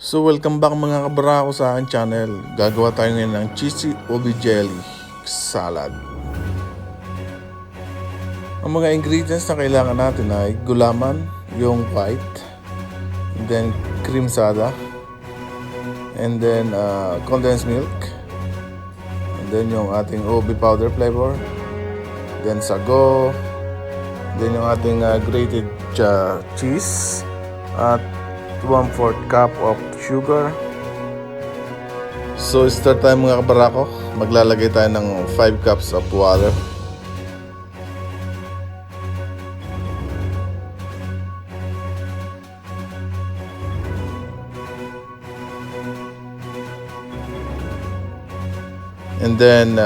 So welcome back mga kabarako sa aking channel. Gagawa tayo ngayon ng cheesy ubi jelly salad. Ang mga ingredients na kailangan natin ay gulaman, yung white, and then cream soda, and then condensed milk, and then yung ating ubi powder flavor, then sago, then yung ating grated cheese, at 1/4 cup of sugar. So start tayo mga kabarako. Maglalagay tayo ng 5 cups of water. And then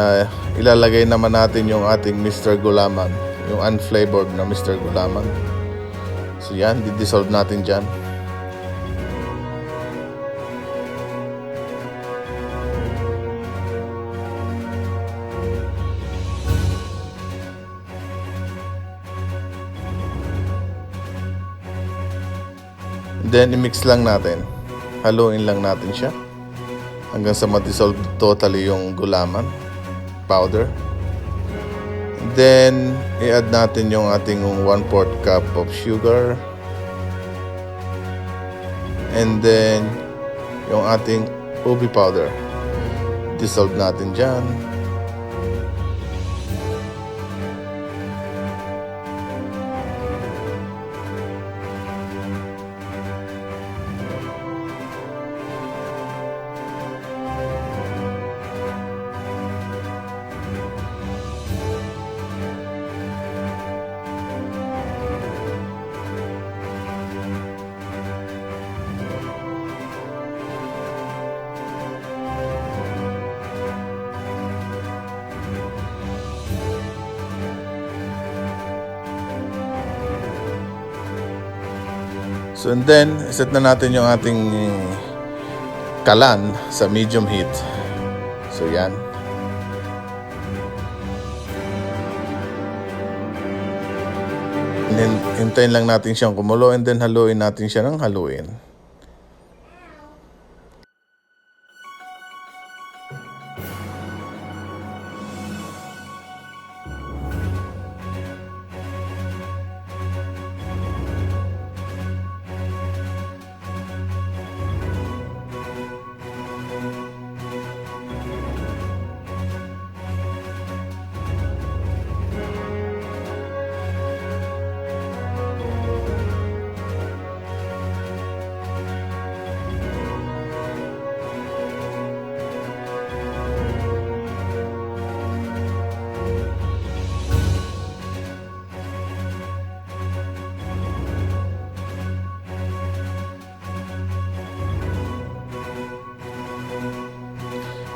ilalagay naman natin yung ating Mr. Gulaman, yung unflavored na Mr. Gulaman. So yan, di-dissolve natin dyan. Then i-mix lang natin. Haluin lang natin siya hanggang sa ma-dissolve totally yung gulaman powder. Then i-add natin yung ating 1/4 cup of sugar. And then yung ating ubi powder. Dissolve natin dyan. So and then, set na natin yung ating kalan sa medium heat. So yan. And then, hintayin lang natin siyang kumulo and then haluin natin siya ng haluin.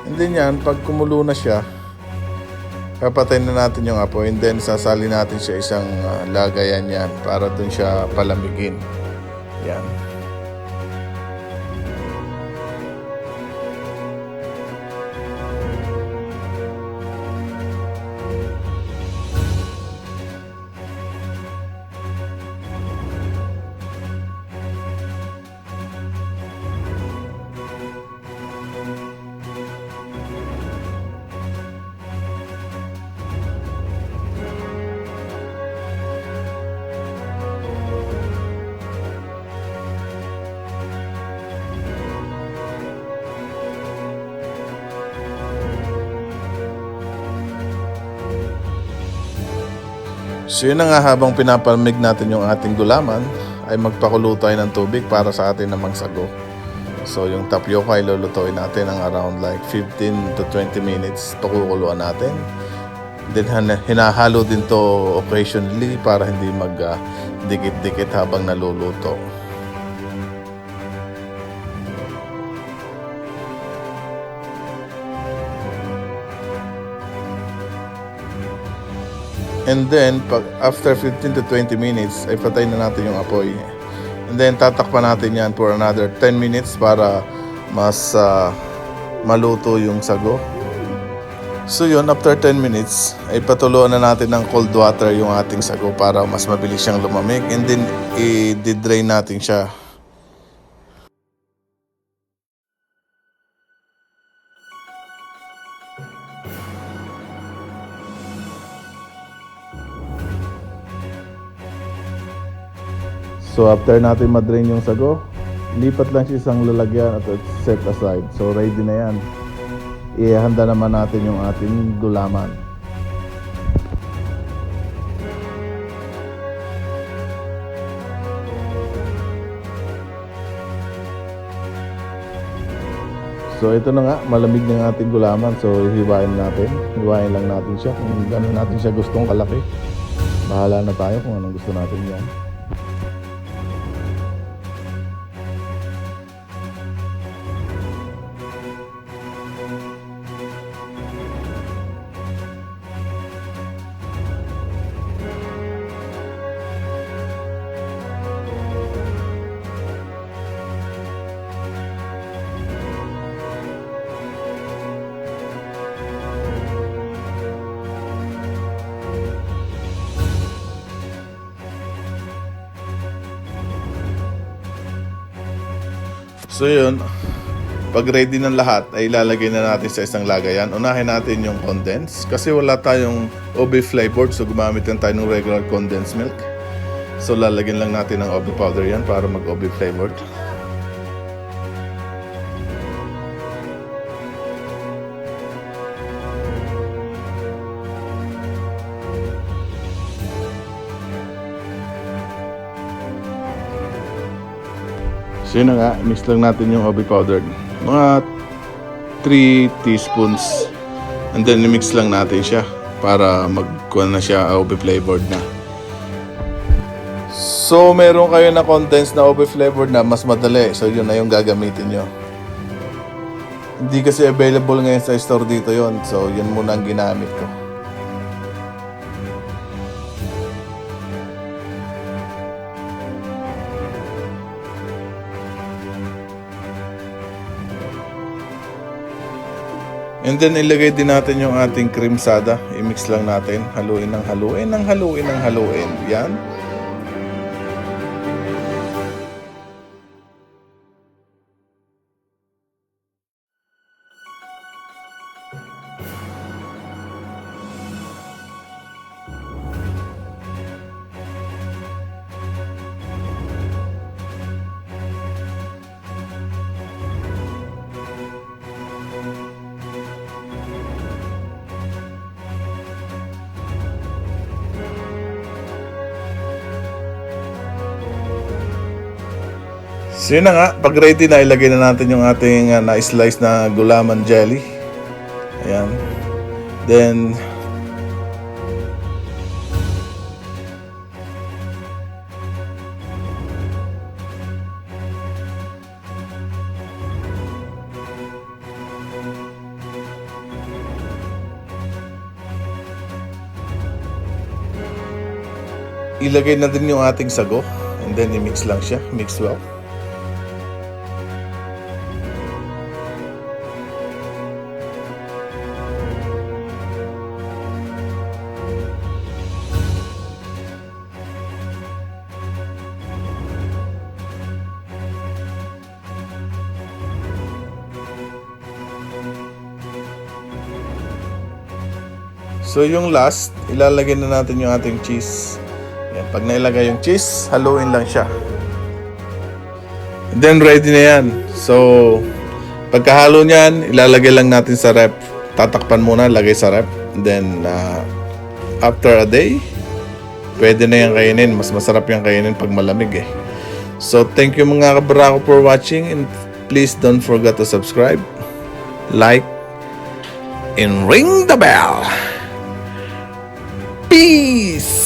And then yan, pag kumulo na siya, papatayin na natin yung apoy and then sasali natin siya isang lagayan yan para dun siya palamigin. Yan. So yun na nga, habang pinapalamig natin yung ating gulaman, ay magpakulo tayo ng tubig para sa atin namang sago. So yung tapioca ay lulutuin natin ng around like 15 to 20 minutes. Pakukuluan natin. Then hinahalo din to occasionally para hindi mag-dikit-dikit habang naluluto. And then, after 15 to 20 minutes, ay patay na natin yung apoy. And then, tatakpan natin yan for another 10 minutes para mas maluto yung sago. So yun, after 10 minutes, ay patuluan na natin ng cold water yung ating sago para mas mabilis siyang lumamig. And then, i-drain natin siya. So after natin madrain yung sago, lipat lang siya isang lalagyan at set aside. So ready na yan. Ihanda naman natin yung ating gulaman. So ito na nga, malamig na yung ating gulaman. So hiwain natin. Hiwain lang natin siya kung gano'n natin siya gustong kalaki. Bahala na tayo kung anong gusto natin yan. So yun, pag ready ng lahat ay ilalagay na natin sa isang lagayan. Unahin natin yung condense kasi wala tayong OB flavored, so gumamit lang tayo ng regular condensed milk. So lalagyan lang natin ng OB powder yan para mag OB flavored. So yun na nga, mix lang natin yung OB powder. Mga 3 teaspoons. And then mix lang natin siya para magkuha na siya OB flavored na. So meron kayo na condensed na OB flavored na mas madali. So yun na yung gagamitin nyo. Hindi kasi available ngayon sa store dito yon. So yun muna ang ginamit ko. And then ilagay din natin yung ating cream sada. I-mix lang natin. Haluin ng haluin ng haluin ng haluin. Yan. So yun na nga, pag ready na, ilagay na natin yung ating na-slice na gulaman jelly. Ayan. Then, ilagay na din yung ating sago. And then, i-mix lang siya. Mix well. So yung last, ilalagay na natin yung ating cheese. Yan, pag nailagay yung cheese, haluin lang siya. And then ready na yan. So pagkahalo niyan, ilalagay lang natin sa ref. Tatakpan muna, lagay sa ref. And then after a day, pwede na yan kainin. Mas masarap yan kainin pag malamig eh. So thank you mga kabarako for watching, and please don't forget to subscribe, like, and ring the bell. Peace!